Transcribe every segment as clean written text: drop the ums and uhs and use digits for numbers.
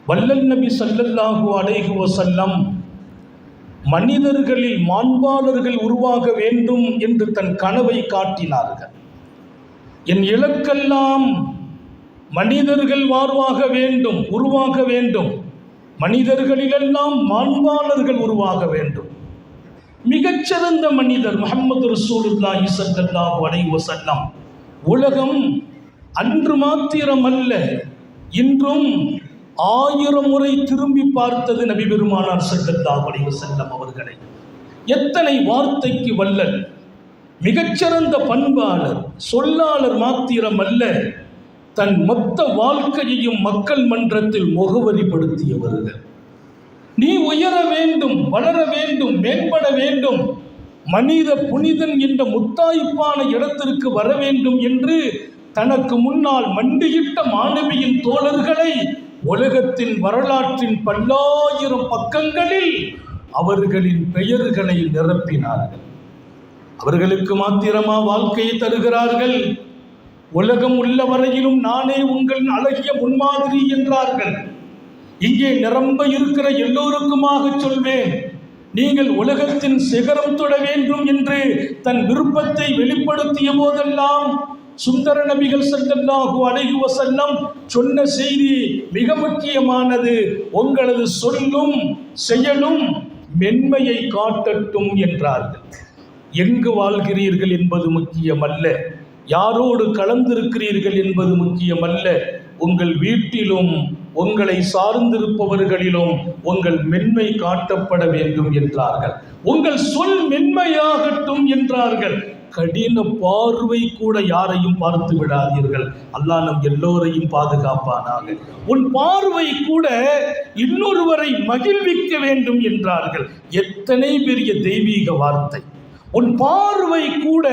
வல்லல் நபி ஸல்லல்லாஹு அலைஹி வஸல்லம் மனிதர்களில் மாண்பாளர்கள் உருவாக வேண்டும் என்று தன் கனவை காட்டினார்கள். என் இலக்கெல்லாம் மனிதர்கள் உருவாக வேண்டும், மனிதர்களிலெல்லாம் மாண்பாளர்கள் உருவாக வேண்டும். மிகச்சிறந்த மனிதர் முஹம்மது ரசூலுல்லாஹி ஸல்லல்லாஹு அலைஹி வஸல்லம் உலகம் அன்று மாத்திரமல்ல இன்றும் 1000 முறை திரும்பி பார்த்தது நபி பெருமானார் ஸல்லல்லாஹு அலைஹி வஸல்லம் அவர்களை. எத்தனை வார்த்தைக்கு வல்லல், மிகச்சிறந்த பண்பாளர், சொல்லாளர் மாத்திரமல்ல, தன் மொத்த வாழ்க்கையையும் மக்கள் மன்றத்தில் முகவரிப்படுத்தியவர்கள். நீ உயர வேண்டும், வளர வேண்டும், மேம்பட வேண்டும், மனித புனிதன் என்ற முத்தாய்ப்பான இடத்திற்கு வர வேண்டும் என்று தனக்கு முன்னால் மண்டியிட்ட மாணவியின் தோழர்களை உலகத்தின் வரலாற்றின் பல்லாயிரம் பக்கங்களில் அவர்களின் பெயர்களை நிரப்பினார்கள். அவர்களுக்கு மாத்திரமா வாழ்க்கையை தருகிறார்கள்? உலகம் உள்ள வரையிலும் நானே உங்கள் அழகிய முன்மாதிரி என்றார்கள். இங்கே நிரம்ப இருக்கிற எல்லோருக்குமாக சொல்வேன், நீங்கள் உலகத்தின் சிகரம் தொட வேண்டும் என்று தன் விருப்பத்தை வெளிப்படுத்திய போதெல்லாம் சுந்தர நபிகள் ஸல்லல்லாஹு அலைஹி வஸல்லம் சொன்ன செய்தி மிக முக்கியமானது. உங்களது சொல்லும் செயலும் மென்மையை காட்டட்டும் என்றார்கள். எங்கு வாழ்கிறீர்கள் என்பது முக்கியமல்ல, யாரோடு கலந்திருக்கிறீர்கள் என்பது முக்கியமல்ல, உங்கள் வீட்டிலும் உங்களை சார்ந்திருப்பவர்களிலும் உங்கள் மென்மை காட்டப்பட வேண்டும் என்றார்கள். உங்கள் சொல் மென்மையாகட்டும் என்றார்கள். கடின பார்வை கூட யாரையும் பார்த்து விடாதீர்கள், அல்லாஹ் நம் எல்லோரையும் பாதுகாப்பானாக. உன் பார்வை கூட இன்னொருவரை மகிழ்விக்க வேண்டும் என்றார்கள். எத்தனை பெரிய தெய்வீக வார்த்தை! உன் பார்வை கூட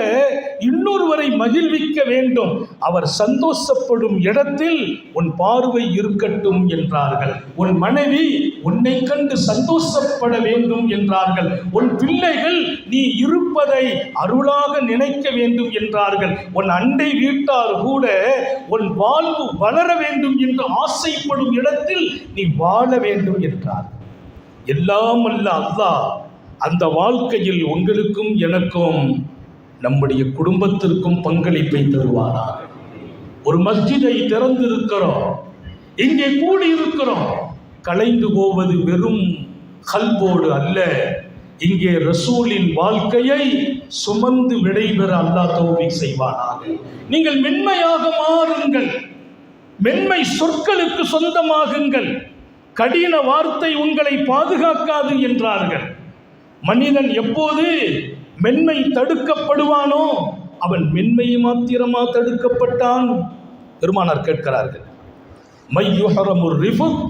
இன்னொருவரை மகிழ்விக்க வேண்டும், அவர் சந்தோஷப்படும் இடத்தில் உன் பார்வை இருக்கட்டும் என்றார்கள். உன் மனைவி உன்னை கண்டு சந்தோஷப்பட வேண்டும் என்றார்கள். உன் பிள்ளைகள் நீ இருப்பதை அருளாக நினைக்க வேண்டும் என்றார்கள். உன் அண்டை வீட்டார் கூட உன் வாழ்வு வளர வேண்டும் என்று ஆசைப்படும் இடத்தில் நீ வாழ வேண்டும் என்றார். எல்லாம் அல்ல அல்லாஹ் அந்த வாழ்க்கையில் உங்களுக்கும் எனக்கும் நம்முடைய குடும்பத்திற்கும் பங்களிப்பை தருவாராக. ஒரு மஸ்ஜிதை திறந்திருக்கிறோம், இங்கே கூடியிருக்கிறோம். கலைந்து போவது வெறும் கல்போடு அல்ல, இங்கே ரசூலின் வாழ்க்கையை சுமந்து விடைபெற அல்லாஹ் தௌஃபீக் செய்வானாக. நீங்கள் மென்மையாக மாறுங்கள், மென்மை சொற்களுக்கு சொந்தமாகுங்கள். கடின வார்த்தை உங்களை பாதுகாக்காது என்றார்கள். மனிதன் எப்போது மென்மை தடுக்கப்படுவானோ அவன் மென்மையை மாத்திரமா தடுக்கப்பட்டான்? பெருமானார் கேட்கிறார்கள், மையுஹரமுர் ரிஃபுக்,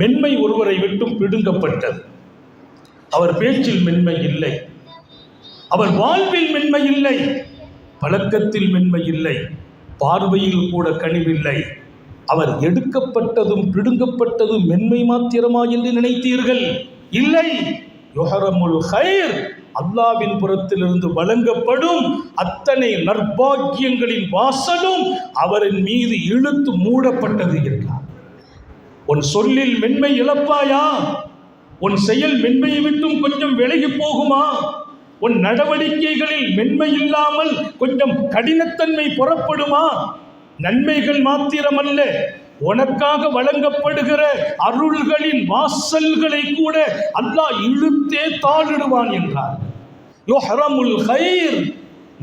மென்மை ஒருவரை விட்டும் பிடுங்கப்பட்டது. அவர் பேச்சில் மென்மை இல்லை, அவர் வாழ்வில் மென்மை இல்லை, பழக்கத்தில் மென்மை இல்லை, பார்வையில் கூட கனிவில்லை. அவர் எடுக்கப்பட்டதும் பிடுங்கப்பட்டதும் மென்மை மாத்திரமா என்று நினைத்தீர்கள்? இல்லை. யுஹரமுல் கைர், அல்லாவின் புறத்திலிருந்து வழங்கப்படும் அத்தனை நற்பாக்கியங்களின் வாசலும் அவரின் மீது இழுத்து மூடப்பட்டது என்றார். உன் சொல்லில் மென்மை இழப்பாயா? உன் செயல் மென்மையை விட்டும் கொஞ்சம் விலகி போகுமா? உன் நடவடிக்கைகளில் மென்மை இல்லாமல் கொஞ்சம் கடினத்தன்மை புறப்படுமா? நன்மைகள் மாத்திரமல்ல, உனக்காக வழங்கப்படுகிற அருள்களின் வாசல்களை கூட அல்லாஹ் இழுத்தே தாளிடுவான் என்றார். யுஹரமுல் கைர்,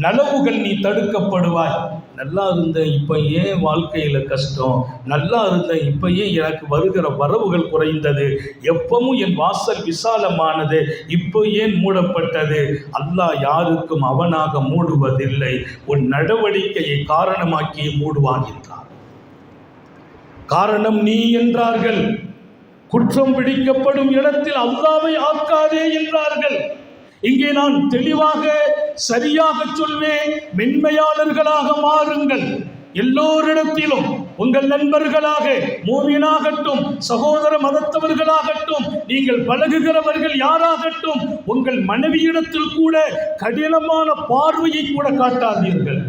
நலவுகள் நீ தடுக்கப்படுவாய். நல்லா இருந்த இப்போ ஏன் வாழ்க்கையில் கஷ்டம், நல்லா இருந்த இப்போ ஏன் எனக்கு வருகிற வரவுகள் குறைந்தது, எப்பவும் என் வாசல் விசாலமானது, இப்போ ஏன் மூடப்பட்டது? அல்லாஹ் யாருக்கும் அவனாக மூடுவதில்லை, உன் நடவடிக்கையை காரணமாக்கி மூடுவான் என்றார். காரணம் நீ என்றார்கள். குற்றம் பிடிக்கப்படும் இடத்தில் அல்லாஹ்வை ஆக்காதே என்றார்கள். இங்கே நான் தெளிவாக சரியாக சொல்வேன், மென்மையாளர்களாக மாறுங்கள். எல்லோரிடத்திலும் உங்கள் நண்பர்களாக, மூமினாகட்டும், சகோதர மதத்தவர்களாகட்டும், நீங்கள் பழகுகிறவர்கள் யாராகட்டும், உங்கள் மனைவியிடத்தில் கூட கடினமான பார்வையை கூட காட்டாதீர்கள்.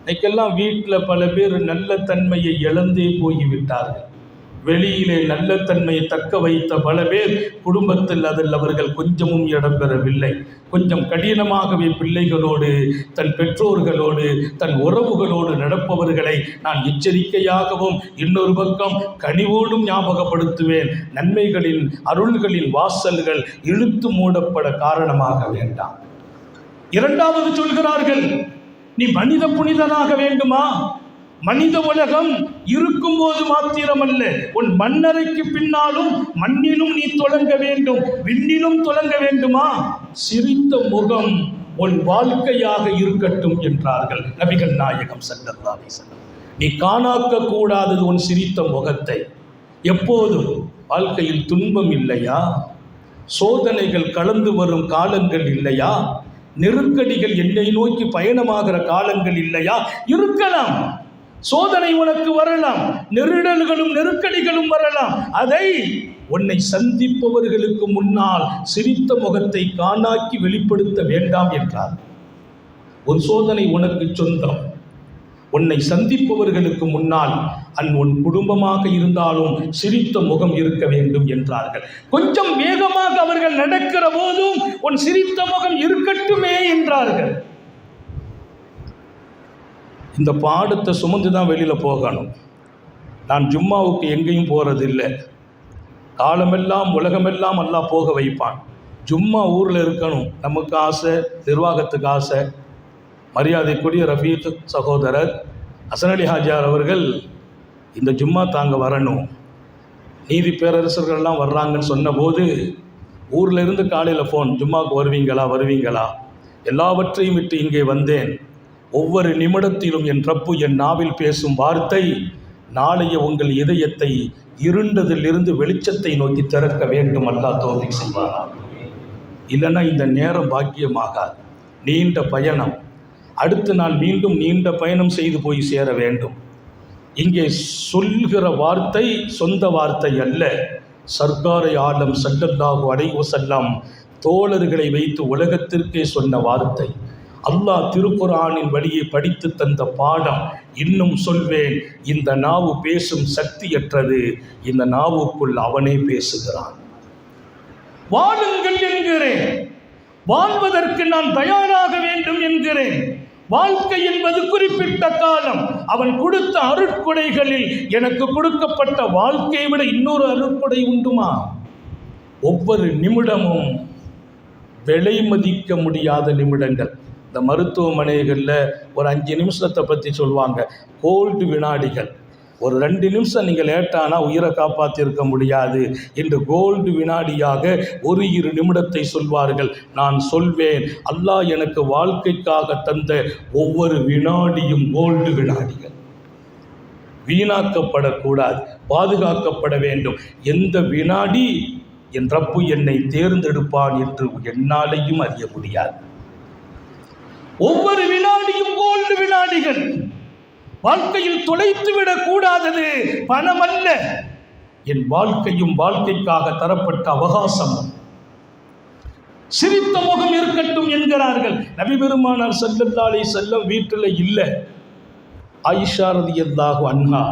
இன்னைக்கெல்லாம் வீட்டில் பல பேர் நல்ல தன்மையை இழந்தே போய்விட்டார்கள். வெளியிலே நல்ல தன்மையை தக்க வைத்த பல பேர் குடும்பத்தில் அதில் அவர்கள் கொஞ்சமும் இடம்பெறவில்லை. கொஞ்சம் கடினமாகவே பிள்ளைகளோடு, தன் பெற்றோர்களோடு, தன் உறவுகளோடு நடப்பவர்களை நான் எச்சரிக்கையாகவும் இன்னொரு பக்கம் கனிவோடும் ஞாபகப்படுத்துவேன். நன்மைகளின் அருள்களின் வாசல்கள் இழுத்து மூடப்பட காரணமாக வேண்டாம். இரண்டாவது சொல்கிறார்கள், நீ மனித புனிதனாக வேண்டுமா? மனித உலகம் இருக்கும்போது மாத்திரமல்ல, உன் மண்ணறைக்கு பின்னாலும் மண்ணிலும் நீ தொடங்க வேண்டும், விண்ணிலும் தொடங்க வேண்டுமா? சிரித்த முகம் உன் வாழ்க்கையாக இருக்கட்டும் என்றார்கள் நபிகள் நாயகம் ஸல்லல்லாஹு அலைஹி வஸல்லம். நீ காணாக்க கூடாதது உன் சிரித்த முகத்தை. எப்போதும் வாழ்க்கையில் துன்பம் இல்லையா? சோதனைகள் கலந்து வரும் காலங்கள் இல்லையா? நெருக்கடிகள் என்னை நோக்கி பயணமாகிற காலங்கள் இல்லையா? இருக்கலாம். சோதனை உனக்கு வரலாம், நெருடல்களும் நெருக்கடிகளும் வரலாம். அதை உன்னை சந்திப்பவர்களுக்கு முன்னால் சிரித்த முகத்தை காணாக்கி வெளிப்படுத்த வேண்டாம் என்றார். உன் சோதனை உனக்கு சொந்தம். உன்னை சந்திப்பவர்களுக்கு முன்னால் உன் குடும்பமாக இருந்தாலும் சிரித்த முகம் இருக்க வேண்டும் என்றார்கள். கொஞ்சம் வேகமாக அவர்கள் நடக்கிற போதும் உன் சிரித்த முகம் இருக்கட்டுமே என்றார்கள். இந்த பாடத்தை சுமந்து தான் வெளியில் போகணும். நான் ஜும்மாவுக்கு எங்கேயும் போகிறதில்லை. காலமெல்லாம் உலகமெல்லாம் அல்லாஹ் போக வைப்பான். ஜும்மா ஊரில் இருக்கணும். நமக்கு ஆசை, நிர்வாகத்துக்கு ஆசை. மரியாதைக்குரிய ரஃபீக் சகோதரர் ஹசன் அலி ஹாஜியார் அவர்கள் இந்த ஜும்மா தாங்க வரணும், நீதி பேரரசர்கள்லாம் வர்றாங்கன்னு சொன்னபோது ஊரில் இருந்து காலையில் ஃபோன், ஜும்மாவுக்கு வருவீங்களா? எல்லாவற்றையும் விட்டு இங்கே வந்தேன். ஒவ்வொரு நிமிடத்திலும் என் ரப்பு என் நாவில் பேசும் வார்த்தை, நாளைய உங்கள் இதயத்தை இருண்டதிலிருந்து வெளிச்சத்தை நோக்கி திறக்க வேண்டும், அல்லாஹ் தௌஃபீக் செய்வாரா. இல்லைன்னா இந்த நேரம் பாக்கியமாகாது. நீண்ட பயணம், அடுத்த நாள் மீண்டும் நீண்ட பயணம் செய்து போய் சேர வேண்டும். இங்கே சொல்கிற வார்த்தை சொந்த வார்த்தை அல்ல. சர்க்காரை ஆலம் ஸல்லல்லாஹு அலைஹி வஸல்லம் தோழர்களை வைத்து உலகத்திற்கே சொன்ன வார்த்தை. அல்லாஹ் திருக்குர்ஆனின் வழியை படித்து தந்த பாடம். இன்னும் சொல்வேன், இந்த நாவு பேசும் சக்தியற்றது, இந்த நாவுக்குள் அவனே பேசுகிறான். வாழுங்கள் என்கிறேன், வாழ்வதற்கு நான் தயாராக வேண்டும் என்கிறேன். வாழ்க்கை என்பது குறிப்பிட்ட காலம். அவன் கொடுத்த அருட்கொடைகளில் எனக்கு கொடுக்கப்பட்ட வாழ்க்கையை விட இன்னொரு அருட்கொடை உண்டுமா? ஒவ்வொரு நிமிடமும் விலை மதிக்க முடியாத நிமிடங்கள். இந்த மருத்துவமனைகளில் ஒரு 5 நிமிஷத்தை பற்றி சொல்லுவாங்க, கோல்டு வினாடிகள். ஒரு 2 நிமிஷம் நீங்கள் லேட்டானால் உயிரை காப்பாற்றிருக்க முடியாது என்று கோல்டு வினாடியாக 1-2 நிமிடத்தை சொல்வார்கள். நான் சொல்வேன், அல்லாஹ் எனக்கு வாழ்க்கைக்காக தந்த ஒவ்வொரு வினாடியும் கோல்டு வினாடிகள். வீணாக்கப்படக்கூடாது, பாதுகாக்கப்பட வேண்டும். எந்த வினாடி என் ரப்பு என்னை தேர்ந்தெடுப்பான் என்று என்னாலையும் அறிய முடியாது. ஒவ்வொரு வினாடியும் கோல்டு வினாடிகள். வாழ்க்கையில் தொலைத்து விடக்கூடாதது பணம் அல்ல, என் வாழ்க்கையும் வாழ்க்கைக்காக தரப்பட்ட அவகாசம். சிரித்த முகம் இருக்கட்டும் என்கிறார்கள். நபி பெருமானார் ஸல்லல்லாஹு அலைஹி வஸல்லம் வீட்டில் இல்லை. ஆயிஷா ரலியல்லாஹு அன்ஹா,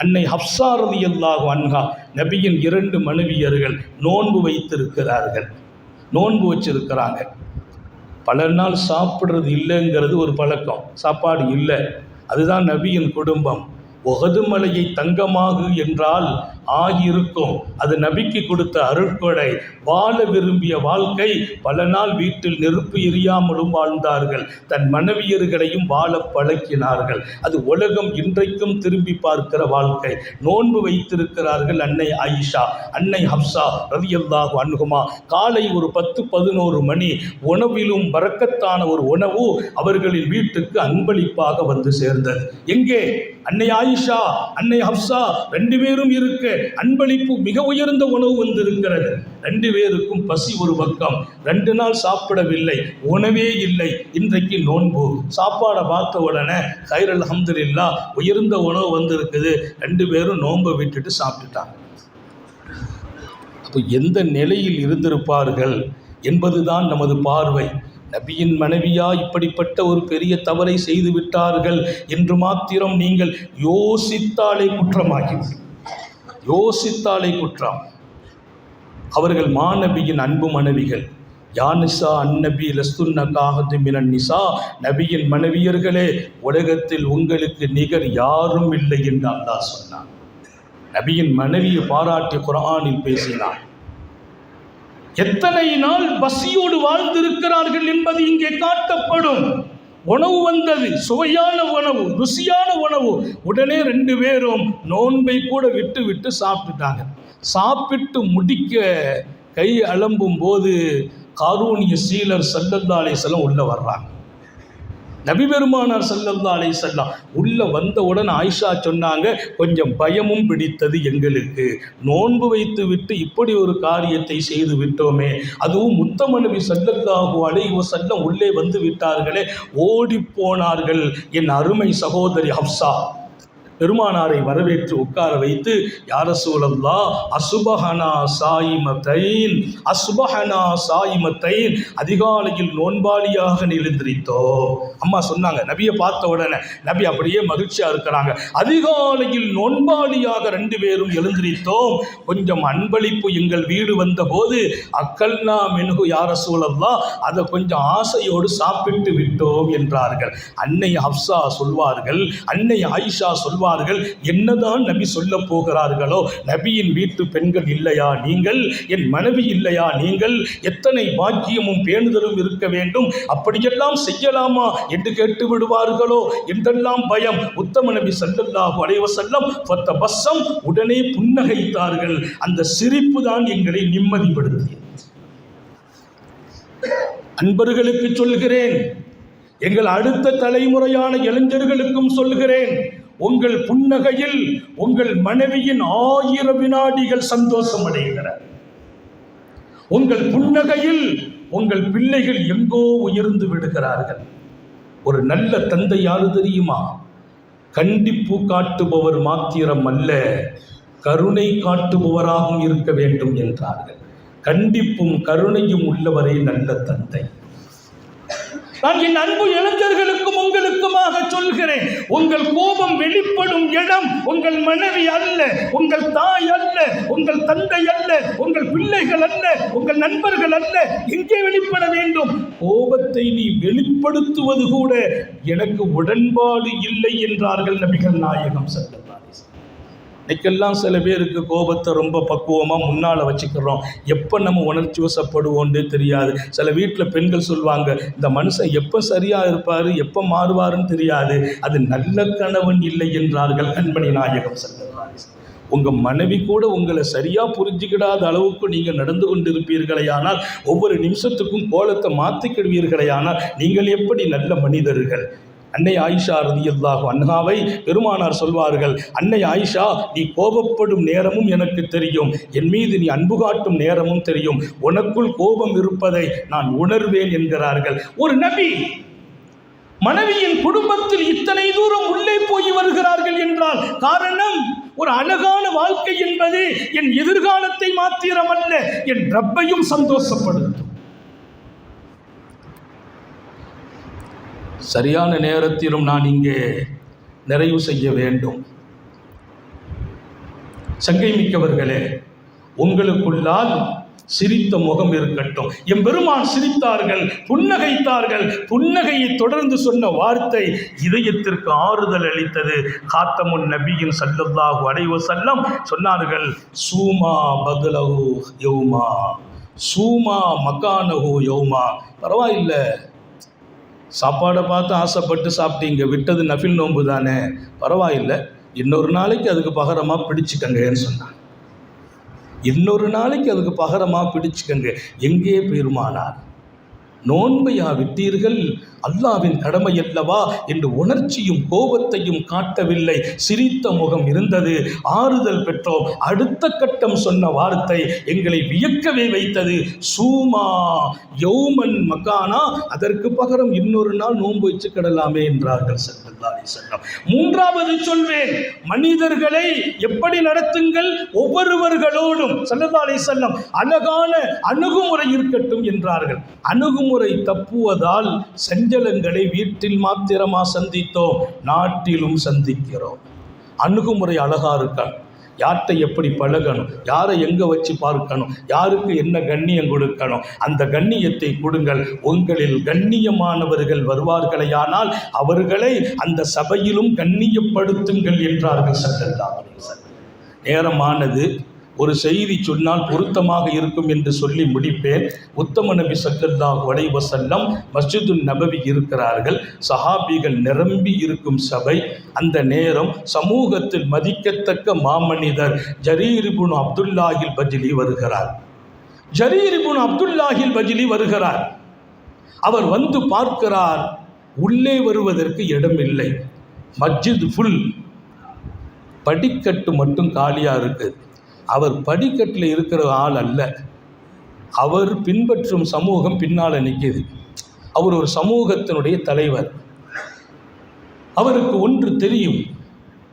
அன்னை ஹப்ஸா ரலியல்லாஹு அன்ஹா, நபியின் 2 மனைவியர்கள் நோன்பு வைத்திருக்கிறார்கள். நோன்பு வச்சிருக்கிறாங்க. பல நாள் சாப்பிட்றது இல்லைங்கிறது ஒரு பழக்கம். சாப்பாடு இல்லை, அதுதான் நபியின் குடும்பம். உஹது மலையை தங்கமாகு என்றால் ஆகியிருக்கும். அது நபிக்கு கொடுத்த அருட்கொடை. வாழ விரும்பிய வாழ்க்கை, பல நாள் வீட்டில் நெருப்பு எரியாமலும் வாழ்ந்தார்கள். தன் மனைவியர்களையும் வாழ பழக்கினார்கள். அது உலகம் இன்றைக்கும் திரும்பி பார்க்கிற வாழ்க்கை. நோன்பு வைத்திருக்கிறார்கள் அன்னை ஆயிஷா, அன்னை ஹப்ஸா ரலியல்லாஹு அன்ஹுமா. காலை ஒரு 10-11 மணி உணவிலும் பரக்கத்தான ஒரு உணவு அவர்களின் வீட்டுக்கு அன்பளிப்பாக வந்து சேர்ந்தது. எங்கே? அன்னை ஆயிஷா, அன்னை ஹப்ஸா 2 பேரும் இருக்க அன்பளிப்பு மிக உயர்ந்த உணவு வந்திருக்கிறது. 2 பேருக்கும் பசி ஒரு பக்கம். 2 நாள் சாப்பிடவில்லை, உணவே இல்லை. இன்றைக்கு நோன்பு. சாப்பாடை பார்த்த உடனே கைர் அல்ஹம்துலில்லாஹ், உயர்ந்த உணவு வந்திருக்குது. 2 பேரும் நோன்பை விட்டுட்டு சாப்பிட்டுட்டாங்க. அப்போ எந்த நிலையில் இருந்திருப்பார்கள் என்பதுதான் நமது பார்வை. நபியின் மனைவியா இப்படிப்பட்ட ஒரு பெரிய தவறை செய்து விட்டார்கள் என்று மாத்திரம் நீங்கள் யோசித்தாலே குற்றமாகிவிடும். யோசித்தாலே குற்றம். அவர்கள் மாநபியின் அன்பு மனைவிகள். யானிசா அந்நபி லஸ்துன்னகாஹது மினன் நிசா, நபியின் மனைவியர்களே உலகத்தில் உங்களுக்கு நிகர் யாரும் இல்லை என்று அல்லாஹ் சொன்னான். நபியின் மனைவியை பாராட்டி குர்ஆனில் பேசினார். எத்தனை நாள் பசியோடு வாழ்ந்திருக்கிறார்கள் என்பது இங்கே காட்டப்படும். உணவு வந்தது, சுவையான உணவு, ருசியான உணவு. உடனே 2 பேரும் நோன்பை கூட விட்டு விட்டு சாப்பிட்டுட்டாங்க. சாப்பிட்டு முடிக்க கை அலம்பும் போது காரூனிய சீலர் ஸல்லல்லாஹு அலைஹி வஸல்லம் உள்ள வர்றாங்க. நபி பெருமானார் ஸல்லல்லாஹு அலைஹி வஸல்லம் உள்ள வந்தவுடன் ஆயிஷா சொன்னாங்க, கொஞ்சம் பயமும் பிடித்தது எங்களுக்கு. நோன்பு வைத்து விட்டு இப்படி ஒரு காரியத்தை செய்து விட்டோமே, அதுவும் முத்தம நபி ஸல்லல்லாஹு அலைஹி வஸல்லம் உள்ளே வந்து விட்டார்களே. ஓடி போனார்கள் என் அருமை சகோதரி ஹப்ஸா. பெருமானாரை வரவேற்று உட்கார வைத்து, யா ரசூலல்லாஹ் அஸ்பஹனா சாயிமத்தைன், அஸ்பஹனா சாயிமத்தைன், அதிகாலையில் நோன்பாளியாக எழுந்திரித்தோம். அம்மா சொன்னாங்க, நபியை பார்த்த உடனே நபி அப்படியே மகிழ்ச்சியாக இருக்கிறாங்க. அதிகாலையில் நோன்பாளியாக 2 பேரும் எழுந்திரித்தோம். கொஞ்சம் அன்பளிப்பு எங்கள் வீடு வந்தபோது அக்கல்னா மின்ஹு யா ரசூலல்லாஹ், அதை கொஞ்சம் ஆசையோடு சாப்பிட்டு விட்டோம் என்றார்கள். அன்னை ஹப்ஸா சொல்வார்கள், அன்னை ஆயிஷா சொல்வார்கள், என்னதான் நபி சொல்ல போகிறார்களோ, நபியின் வீட்டு பெண்கள் இல்லையா நீங்கள், என் மனைவி இல்லையா நீங்கள், எத்தனை பாக்கியமும் பேணுதலும் இருக்க வேண்டும், அப்படியெல்லாம் செய்யலாமா என்று கேட்டு விடுவார்களோ என்றெல்லாம் பயம். உத்தம நபி ஸல்லல்லாஹு அலைஹி வஸல்லம் ஃபத்தபஸ்ஸம், உடனே புன்னகைத்தார்கள். அந்த சிரிப்பு தான் எங்களை நிம்மதிப்படுத்தியது. அன்பர்களுக்கு சொல்கிறேன், எங்கள் அடுத்த தலைமுறையான இளைஞர்களுக்கும் சொல்கிறேன், உங்கள் புன்னகையில் உங்கள் மனைவியின் 1000 வினாடிகள் சந்தோஷம் அடைகிறார். உங்கள் புன்னகையில் உங்கள் பிள்ளைகள் எங்கோ உயர்ந்து விடுகிறார்கள். ஒரு நல்ல தந்தை யாரு தெரியுமா? கண்டிப்பு காட்டுபவர் மாத்திரம் அல்ல, கருணை காட்டுபவராகவும் இருக்க வேண்டும் என்றார்கள். கண்டிப்பும் கருணையும் உள்ளவரே நல்ல தந்தை. நான் என் அன்பு இளைஞர்களுக்கும் உங்களுக்குமாக சொல்கிறேன், உங்கள் கோபம் வெளிப்படும் இடம் உங்கள் மனைவி அல்ல, உங்கள் தாய் அல்ல, உங்கள் தந்தை அல்ல, உங்கள் பிள்ளைகள் அல்ல, உங்கள் நண்பர்கள் அல்ல. எங்கே வெளிப்பட வேண்டும்? கோபத்தை நீ வெளிப்படுத்துவது கூட எனக்கு உடன்பாடு இல்லை என்றார்கள் நபிகள் நாயகம் ஸல்லல்லாஹு அலைஹி வஸல்லம். இன்னைக்கெல்லாம் சில பேருக்கு கோபத்தை ரொம்ப பக்குவமாக முன்னால் வச்சுக்கிறோம். எப்போ நம்ம உணர்ச்சி வசப்படுவோன்றே தெரியாது. சில வீட்டில் பெண்கள் சொல்லுவாங்க, இந்த மனுஷன் எப்போ சரியாக இருப்பார், எப்போ மாறுவாருன்னு தெரியாது. அது நல்ல கணவன் இல்லை என்றார்கள் கண்மணி நாயகம் ஸல்லல்லாஹு அலைஹி வஸல்லம். உங்கள் மனைவி கூட உங்களை சரியாக புரிஞ்சுக்கிடாத அளவுக்கு நீங்கள் நடந்து கொண்டிருப்பீர்களேயானால், ஒவ்வொரு நிமிஷத்துக்கும் கோலத்தை மாற்றிக்கிடுவீர்களேயானால், நீங்கள் எப்படி நல்ல மனிதர்கள்? அன்னை ஆயிஷா ரலியல்லாஹு அன்ஹாவை பெருமானார் சொல்வார்கள், அன்னை ஆயிஷா, நீ கோபப்படும் நேரமும் எனக்கு தெரியும், என் மீது நீ அன்பு காட்டும் நேரமும் தெரியும், உனக்குள் கோபம் இருப்பதை நான் உணர்வேன் என்கிறார்கள். ஒரு நபி மனைவியின் குடும்பத்தில் இத்தனை தூரம் உள்ளே போய் வருகிறார்கள் என்றால் காரணம், ஒரு அழகான வாழ்க்கை என்பது என் எதிர்காலத்தை மாத்திரமல்ல, என் ரப்பையும் சந்தோஷப்படுத்தும். சரியான நேரத்திலும் நான் இங்கே நிறைவு செய்ய வேண்டும். சங்கை மிக்கவர்களே, உங்களுக்குள்ளால் சிரித்த முகம் இருக்கட்டும். எம்பெருமான் சிரித்தார்கள், புன்னகைத்தார்கள். புன்னகையை தொடர்ந்து சொன்ன வார்த்தை இதயத்திற்கு ஆறுதல் அளித்தது. காத்தமுன் நபியின் ஸல்லல்லாஹு அலைஹி வஸல்லம் சொன்னார்கள், சூமா பதுலஹு யௌமா, சூமா மகானஹு யௌமா. பரவாயில்லை, சாப்பாடை பார்த்து ஆசைப்பட்டு சாப்பிட்டீங்க, விட்டது நஃபில் நோன்பு தானே, பரவாயில்லை, இன்னொரு நாளைக்கு அதுக்கு பகரமாக பிடிச்சிக்கங்கன்னு சொன்னாங்க. இன்னொரு நாளைக்கு அதுக்கு பகரமாக பிடிச்சிக்கங்க. எங்கே பெருமானார்? நோன்பையா விட்டீர்கள், அல்லாவின் கடமை அல்லவா என்று உணர்ச்சியும் கோபத்தையும் காட்டவில்லை. சிரித்த முகம் இருந்தது, ஆறுதல் பெற்றோம். அடுத்த கட்டம் சொன்ன வார்த்தை எங்களை வியக்கவே வைத்தது. சூமா யௌமன் மக்கானா, அதற்கு பகரம் இன்னொரு நாள் நோன்பு வச்சு கிடலாமே என்றார்கள் ஸல்லல்லாஹு அலைஹி வஸல்லம். மூன்றாவது சொல்வேன், மனிதர்களை எப்படி நடத்துங்கள், ஒவ்வொருவர்களோடும் ஸல்லல்லாஹு அலைஹி வஸல்லம் அழகான அணுகுமுறை இருக்கட்டும் என்றார்கள். அணுகுமுறை தப்புவதால் சஞ்சலங்களை வீட்டில் மாத்திரமா சந்தித்தோம், நாட்டிலும் சந்திக்கிறோம். அணுகுமுறை அழகா இருக்க. யார்கிட்ட எப்படி பழகணும், யாரை எங்கே வச்சு பார்க்கணும், யாருக்கு என்ன கண்ணியம் கொடுக்கணும், அந்த கண்ணியத்தை கொடுங்கள். உங்களில் கண்ணியமானவர்கள் வருவார்களேயானால் அவர்களை அந்த சபையிலும் கண்ணியப்படுத்துங்கள் என்றார்கள் ஸல்லல்லாஹு அலைஹி வஸல்லம். நேரமானது, ஒரு செய்தி சொன்னால் பொருத்தமாக இருக்கும் என்று சொல்லி முடிப்பேன். உத்தம நபி ஸல்லல்லாஹு அலைஹி வஸல்லம் மஸ்ஜிதுன் நபவி இருக்கிறார்கள், சஹாபிகள் நிரம்பி இருக்கும் சபை. அந்த நேரம் சமூகத்தில் மதிக்கத்தக்க மாமனிதர் ஜரீர் இப்னு அப்துல்லாஹில் பஜ்லி வருகிறார். ஜரீர் இப்னு அப்துல்லாஹில் பஜ்லி வருகிறார். அவர் வந்து பார்க்கிறார், உள்ளே வருவதற்கு இடமில்லை, மஸ்ஜித் ஃபுல், படிக்கட்டு மட்டும் காலியாக இருக்குது. அவர் படிக்கட்டில் இருக்கிற ஆள் அல்ல, அவர் பின்பற்றும் சமூகம் பின்னால் நிற்கிது. அவர் ஒரு சமூகத்தினுடைய தலைவர். அவருக்கு ஒன்று தெரியும்,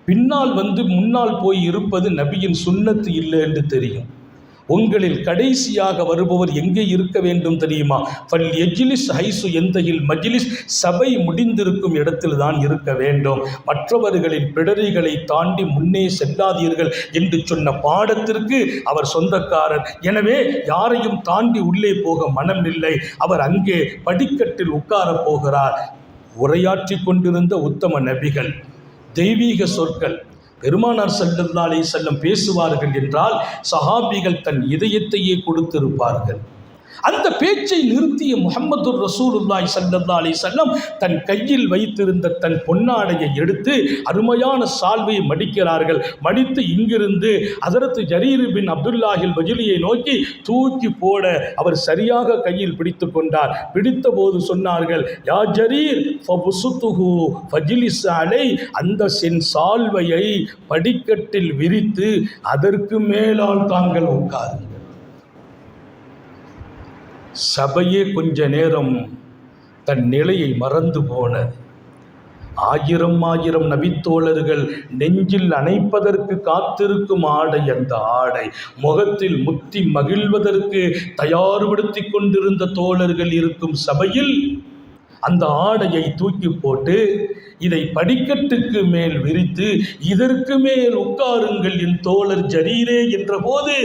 பின்னால் வந்து முன்னால் போய் இருப்பது நபியின் சுன்னத்து இல்லை என்று தெரியும். உங்களில் கடைசியாக வருபவர் எங்கே இருக்க வேண்டும் தெரியுமா? ஃபல் எஜ்லிஸ் ஹைசு எந்தையில் மஜ்லிஸ், சபை முடிந்திருக்கும் இடத்தில் தான் இருக்க வேண்டும். மற்றவர்களின் பிடரிகளை தாண்டி முன்னே செல்லாதீர்கள் என்று சொன்ன பாடத்திற்கு அவர் சொந்தக்காரர். எனவே யாரையும் தாண்டி உள்ளே போக மனமில்லை. அவர் அங்கே படிக்கட்டில் உட்கார போகிறார். உரையாற்றி கொண்டிருந்த உத்தம நபிகள், தெய்வீக சொற்கள், பெருமானார் ஸல்லல்லாஹு அலைஹி வஸல்லம் பேசுவார்கள் என்றால் சஹாபிகள் தன் இதயத்தையே கொடுத்திருப்பார்கள். அந்த பேச்சை நிறுத்திய முஹம்மது ரசூலுல்லாஹி ஸல்லல்லாஹு அலைஹி வஸல்லம் தன் கையில் வைத்திருந்த தன் பொன்னாடையை எடுத்து அருமையான சால்வையை மடிக்கிறார்கள். மடித்து இங்கிருந்து ஹஜ்ரத் ஜரீர் பின் அப்துல்லாஹில் பஜ்லியை நோக்கி தூக்கி போட அவர் சரியாக கையில் பிடித்து கொண்டார். பிடித்த போது சொன்னார்கள், யா ஜரீர் ஃபபுசுதுஹு ஃபஜ்லிஸ் அலை, அந்த சென் சால்வையை படிக்கட்டில் விரித்து அதற்கு மேலால் தாங்கள் உட்காருங்கள். சபையே கொஞ்ச நேரம் தன் நிலையை மறந்து போனது. ஆயிரம் ஆயிரம் நபித்தோழர்கள் நெஞ்சில் அணைப்பதற்கு காத்திருக்கும் ஆடை அந்த ஆடை. முகத்தில் முத்தி மகிழ்வதற்கு தயார்படுத்தி கொண்டிருந்த தோழர்கள் இருக்கும் சபையில் அந்த ஆடையை தூக்கி போட்டு இதை படிக்கட்டுக்கு மேல் விரித்து இதற்கு மேல் உட்காருங்கள் என் தோழர் ஜரீரே என்ற போது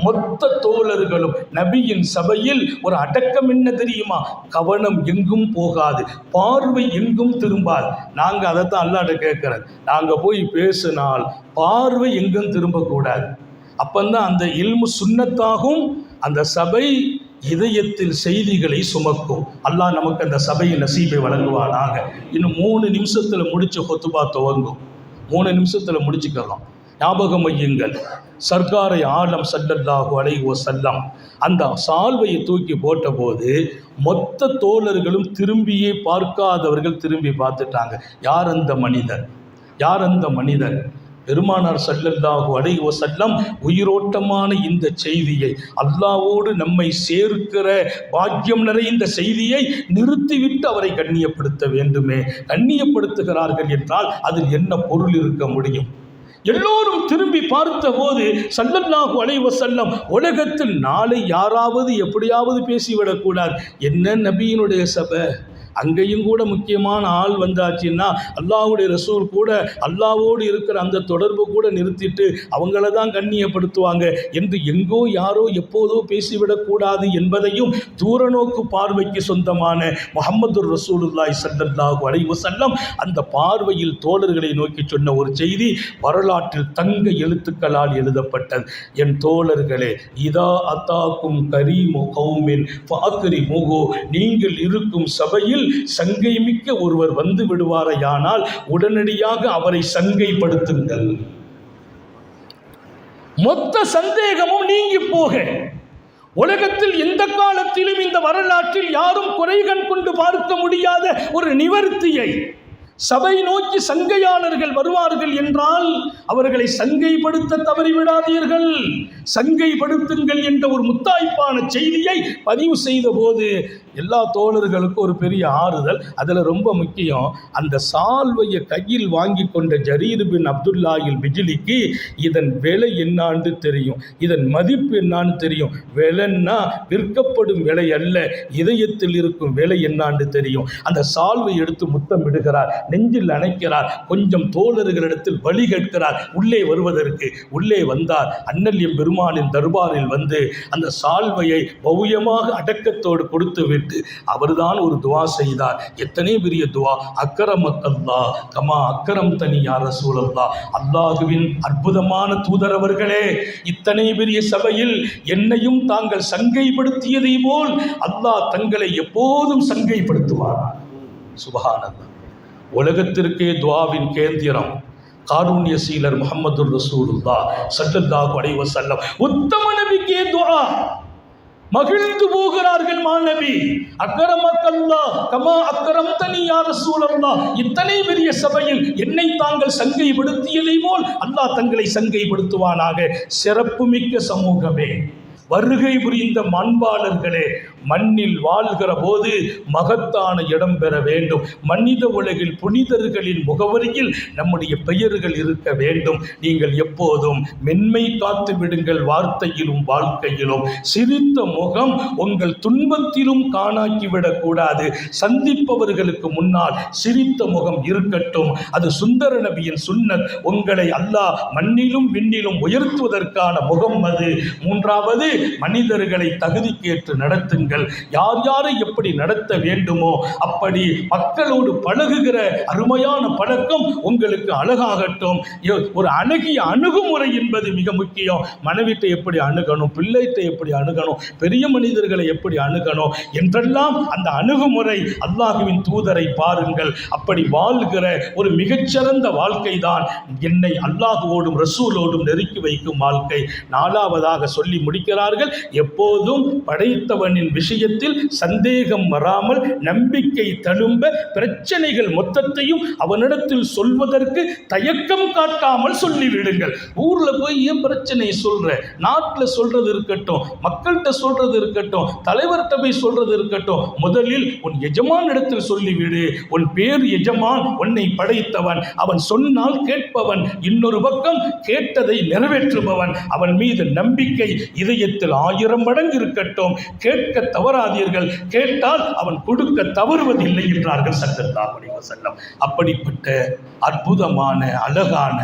மொத்த தோழர்களும் நபியின் சபையில் ஒரு அடக்கம் என்ன தெரியுமா? கவனம் எங்கும் போகாது, பார்வை எங்கும் திரும்பாது. நாங்கள் அதைத்தான் அல்லாஹ்ட்ட கேட்குறோம், நாங்கள் போய் பேசினால் பார்வை எங்கும் திரும்பக்கூடாது. அப்பந்தான் அந்த இல்மு சுன்னத்தாகும், அந்த சபை இதயத்தில் செய்திகளை சுமக்கும். அல்லாஹ் நமக்கு அந்த சபையின் நசீபை வழங்குவானாக. இன்னும் 3 நிமிஷத்தில் முடிச்சு ஹுத்பா துவங்கும். 3 நிமிஷத்தில் முடிச்சுக்கலாம். ஞாபகம் வையுங்கள், சர்க்காரை ஆலம் ஸல்லல்லாஹு அலைஹி வஸல்லம் அந்த சால்வையை தூக்கி போட்ட போது மொத்த தோழர்களும் திரும்பியே பார்க்காதவர்கள் திரும்பி பார்த்துட்டாங்க. யார் அந்த மனிதர், யார் அந்த மனிதர்? பெருமானார் ஸல்லல்லாஹு அலைஹி வஸல்லம் உயிரோட்டமான இந்த செய்தியை, அல்லாஹ்வோடு நம்மை சேர்க்கிற பாக்கியம் நிறைந்த செய்தியை நிறுத்திவிட்டு அவரை கண்ணியப்படுத்த வேண்டுமே. கண்ணியப்படுத்துகிறார்கள் என்றால் அதில் என்ன பொருள் இருக்க முடியும்? எல்லோரும் திரும்பி பார்த்த போது ஸல்லல்லாஹு அலைஹி வஸல்லம் உலகத்தில் நாளை யாராவது எப்படியாவது பேசிவிடக்கூடாது. என்ன நபியினுடைய சபை, அங்கேயும் கூட முக்கியமான ஆள் வந்தாச்சுன்னா அல்லாஹ்வுடைய ரசூல் கூட அல்லாஹ்வோடு இருக்கிற அந்த தொடர்பு கூட நிறுத்திட்டு அவங்கள தான் கண்ணியப்படுத்துவாங்க என்று எங்கோ யாரோ எப்போதோ பேசிவிடக்கூடாது என்பதையும் தூரநோக்கு பார்வைக்கு சொந்தமான முஹம்மது ரசூலுல்லாஹி ஸல்லல்லாஹு அலைஹி வஸல்லம் அந்த பார்வையில் தோழர்களை நோக்கி சொன்ன ஒரு செய்தி வரலாற்றில் தங்க எழுத்துக்களால் எழுதப்பட்டது. என் தோழர்களே, இதா அத்தாக்கும் கரீமு கௌமின் ஃபஅக்ரிமுஹு, நீங்கள் இருக்கும் சபையில் சங்கை மிக்க ஒருவர் வந்து விடுவாரையானால் உடனடியாக அவரை சங்கைப்படுத்துங்கள். மொத்த சந்தேகமும் நீங்கி போக, உலகத்தில் எந்த காலத்திலும் இந்த வரலாற்றில் யாரும் குறைகண் கொண்டு பார்க்க முடியாத ஒரு நிவர்த்தியை, சபை நோக்கி சங்கையாளர்கள் வருவார்கள் என்றால் அவர்களை சங்கைப்படுத்த தவறிவிடாதீர்கள், சங்கைப்படுத்துங்கள் என்ற ஒரு முத்தாய்ப்பான செய்தியை பதிவு செய்த போது எல்லா தோழர்களுக்கும் ஒரு பெரிய ஆறுதல். அதில் ரொம்ப முக்கியம், அந்த சால்வையை கையில் வாங்கி கொண்ட ஜரீர் பின் அப்துல்லாஹில் பிஜ்லிக்கு இதன் விலை என்னான்னு தெரியும், இதன் மதிப்பு என்னான்னு தெரியும். விலைன்னா விற்கப்படும் விலை அல்ல, இதயத்தில் இருக்கும் விலை என்னான்னு தெரியும். அந்த சால்வை எடுத்து முத்தம் விடுகிறார். நெஞ்சில் அணைக்கிறார். கொஞ்சம் தோழர்களிடத்தில் வழி கேட்கிறார் உள்ளே வருவதற்கு. உள்ளே வந்தார். அண்ணல் எம்பெருமானின் தர்பாரில் வந்து அந்த சால்வையை பவ்யமாக அடக்கத்தோடு கொடுத்து விட்டு அவர்தான் ஒரு துவா செய்தார். எத்தனை பெரிய துவா! அக்கரமக்கல்லா கமா அக்கரம் தனி யா ரசூலல்லாஹ். அல்லாஹுவின் அற்புதமான தூதரவர்களே, இத்தனை பெரிய சபையில் என்னையும் தாங்கள் சங்கைப்படுத்தியதை போல் அல்லாஹ் தங்களை எப்போதும் சங்கைப்படுத்துவார். சுப்ஹானல்லாஹ். உலகத்திற்கே துஆவின் கேந்திரம் காருண்யசீலர் முஹம்மதுர் ரசூலுல்லாஹ் ஸல்லல்லாஹு அலைஹி வஸல்லம். உத்தம நபிக்கே துஆ. மகிழ்ந்து போகிறார்கள் மாநபி. அக்கரமக்கல்லாஹ் கமா அக்கரம்தனி யா ரசூலல்லாஹ். இத்தனை பெரிய சபையில் என்னை தாங்கள் சங்கைப்படுத்தியதை போல் அல்லாஹ் தங்களை சங்கைப்படுத்துவானாக. சிறப்புமிக்க சமூகமே, வருகை புரிந்த மாண்பாளர்களே, மண்ணில் வாழ்கிற போது மகத்தான இடம் பெற வேண்டும். மனித உலகில் புனிதர்களின் முகவரியில் நம்முடைய பெயர்கள் இருக்க வேண்டும். நீங்கள் எப்போதும் மென்மை காத்து விடுங்கள், வார்த்தையிலும் வாழ்க்கையிலும். சிரித்த முகம் உங்கள் துன்பத்திலும் காணாக்கிவிடக் கூடாது. சந்திப்பவர்களுக்கு முன்னால் சிரித்த முகம் இருக்கட்டும். அது சுந்தர நபியின் சுன்னத். உங்களை அல்லாஹ் மண்ணிலும் விண்ணிலும் உயர்த்துவதற்கான முகம் அது. மூன்றாவது, மனிதர்களை தகுதிக்கேற்று நடத்துங்கள். யார் யாரை எப்படி நடத்த வேண்டுமோ அப்படி மக்களோடு பழகுகிற அருமையான பழக்கம் உங்களுக்கு அழகாகட்டும். ஒரு அழகிய அணுகுமுறை என்பது மிக முக்கியம். மனைவிட்டை எப்படி அணுகணும், பிள்ளைகிட்ட எப்படி அணுகணும், பெரிய மனிதர்களை எப்படி அணுகணும் என்றெல்லாம் அந்த அணுகுமுறை. அல்லாஹுவின் தூதரை பாருங்கள். அப்படி வாழ்கிற ஒரு மிகச்சிறந்த வாழ்க்கை தான் என்னை அல்லாஹுவோடும் ரசூலோடும் நெருக்கி வைக்கும் வாழ்க்கை. நாலாவதாக சொல்லி முடிக்கிறார்கள், எப்போதும் படைத்தவனின் விஷயத்தில் சந்தேகம் வராமல் நம்பிக்கை தழும்ப பிரச்சனைகள் மொத்தத்தையும் அவனிடத்தில் சொல்வதற்கு தயக்கம் காட்டாமல் சொல்லிவிடுங்கள். ஊர்ல போய் ஏன் பிரச்சனை சொல்ற, நாட்டில் சொல்றது இருக்கட்டும், மக்கள்கிட்ட சொல்றது இருக்கட்டும், தலைவர்கிட்ட போய் சொல்றது இருக்கட்டும், முதலில் உன் எஜமான் இடத்தில் சொல்லிவிடு. உன் பேர் எஜமான், உன்னை படைத்தவன், அவன் சொன்னால் கேட்பவன், இன்னொரு பக்கம் கேட்டதை நிறைவேற்றுபவன். அவன் மீது நம்பிக்கை இதயத்தில் 1000 மடங்கு இருக்கட்டும். கேட்க தவறாதீர்கள், கேட்டால் அவன் கொடுக்க தவறுவதில்லை என்றார்கள் ஸல்லல்லாஹு அலைஹி வஸல்லம். அப்படிப்பட்ட அற்புதமான அழகான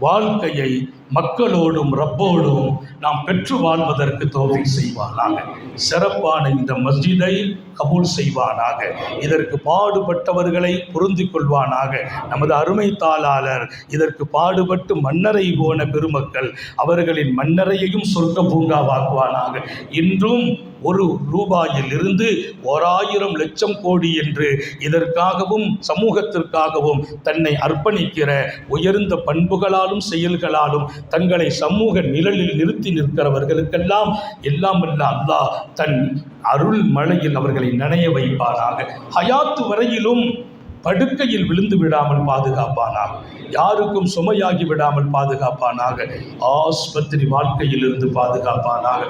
வாழ்க்கையை மக்களோடும் ரப்போடும் நாம் பெற்று வாழ்வதற்கு தௌஃபீக் செய்வானாக. சிறப்பான இந்த மஸ்ஜிதை கபூல் செய்வானாக. இதற்கு பாடுபட்டவர்களை பொருந்திக் கொள்வானாக. நமது அருமை தாளாளர் இதற்கு பாடுபட்டு மன்னரை போன பெருமக்கள், அவர்களின் மன்னரையையும் சொர்க்க பூங்காவாக்குவானாக. இன்றும் ₹1 இருந்து 1000 லட்சம் கோடி என்று இதற்காகவும் சமூகத்திற்காகவும் தன்னை அர்ப்பணிக்கிற உயர்ந்த பண்புகளாலும் செயல்களாலும் தங்களை சமூக நிழலில் நிறுத்தி நிற்கிறவர்களுக்கெல்லாம் எல்லாம் வல்ல அல்லாஹ் தன் அருள் மழையில் அவர்களை நனைய வைப்பானாக. ஹயாத்து வரையிலும் படுக்கையில் விழுந்து விடாமல் பாதுகாப்பானாக. யாருக்கும் சுமையாகி விடாமல் பாதுகாப்பானாக. ஆஸ்பத்திரி வாழ்க்கையிலிருந்து பாதுகாப்பானாக.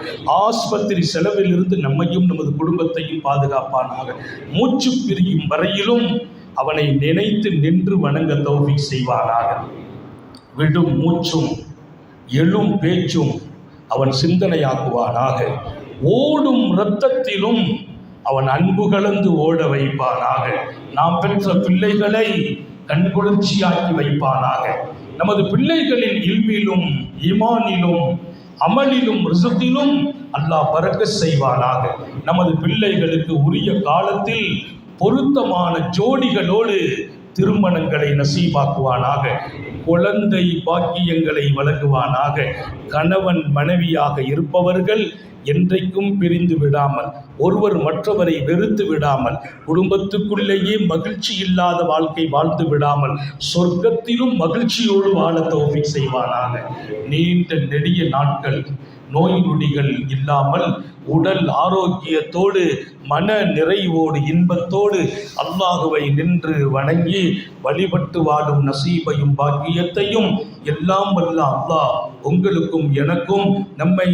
ஆஸ்பத்திரி செலவிலிருந்து நம்மையும் நமது குடும்பத்தையும் பாதுகாப்பானாக. மூச்சு பிரியும் வரையிலும் அவனை நினைத்து நின்று வணங்க தௌஃபீக் செய்வானாக. விடும் மூச்சும் எழும் பேச்சும் அவன் சிந்தனையாக்குவானாக. ஓடும் இரத்தத்திலும் அவன் அன்பு கலந்து ஓட வைப்பானாக. நாம் பெற்ற பிள்ளைகளை கண்குளிர்ச்சியாக்கி வைப்பானாக. நமது பிள்ளைகளின் இல்மிலும் ஈமானிலும் அமலிலும் ரிசுக்கிலும் அல்லாஹ் பரக்கத் செய்வானாக. நமது பிள்ளைகளுக்கு உரிய காலத்தில் பொருத்தமான ஜோடிகளோடு திருமணங்களை நசீபாக்குவானாக. குழந்தை பாக்கியங்களை வழங்குவானாக. கணவன் மனைவியாக இருப்பவர்கள் என்றைக்கும் பிரிந்து விடாமல், ஒருவர் மற்றவரை வெறுத்து விடாமல், குடும்பத்துக்குள்ளேயே மகிழ்ச்சி இல்லாத வாழ்க்கை வாழ்ந்து விடாமல் சொர்க்கத்திலும் மகிழ்ச்சியோடு வாழ தௌஃபீக் செய்வானாக. நீண்ட நெடிய நாட்கள் நோய் நொடிகள் இல்லாமல் உடல் ஆரோக்கியத்தோடு மன நிறைவோடு இன்பத்தோடு அல்லாஹுவை நின்று வணங்கி வழிபட்டு வாழும் நசீபையும் பாக்கியத்தையும் எல்லாம் வல்ல அல்லாஹ் உங்களுக்கும் எனக்கும், நம்மை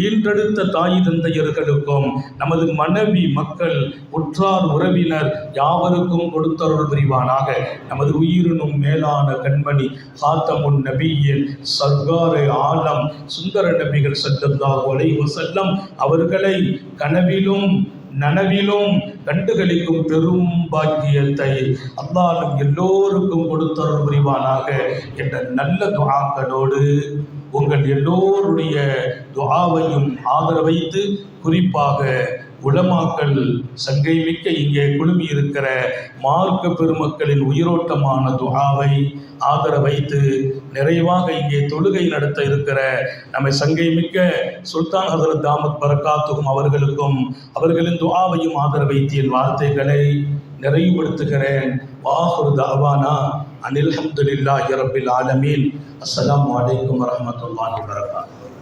ஈன்றெடுத்த தாய் தந்தையர்களுக்கும், நமது மனைவி மக்கள் உற்றார் உறவினர் யாவருக்கும் கொடுத்தருள் புரிவானாக. நமது உயிரினும் மேலான கண்மணி ஹாத்தமுன் நபியின் சர்காரே ஆலம் சுந்தர நபிகள் ஸல்லல்லாஹு அலைஹி வஸல்லம் அவர்களை கனவிலும் நனவிலும் கண்டுகளிக்கும் பெரும் பாக்கியத்தை அல்லாஹ் நம் எல்லோருக்கும் கொடுத்தருள் புரிவானாக என்ற நல்ல துஆக்களோடு உங்கள் எல்லோருடைய துஆவையும் ஆதரவைத்து, குறிப்பாக உலமாக்கள் சங்கை மிக்க இங்கே குழுமி இருக்கிற மார்க்க பெருமக்களின் உயிரோட்டமான துஆவை ஆதரவைத்து, நிறைவாக இங்கே தொழுகை நடத்த இருக்கிற நம்மை சங்கை மிக்க சுல்தான் ஹதரத் தாமத் பரக்காத்துகும் அவர்களுக்கும் அவர்களின் துஆவையும் ஆதரவைத்து என் வார்த்தைகளை நிறைவுபடுத்துகிறேன். வாஹிரு தஅவானா அனில் ஹம்துலில்லாஹி ரப்பில் ஆலமீன். அஸ்ஸலாமு அலைக்கும் வரஹ்மத்துல்லாஹி வபரகாத்துஹு.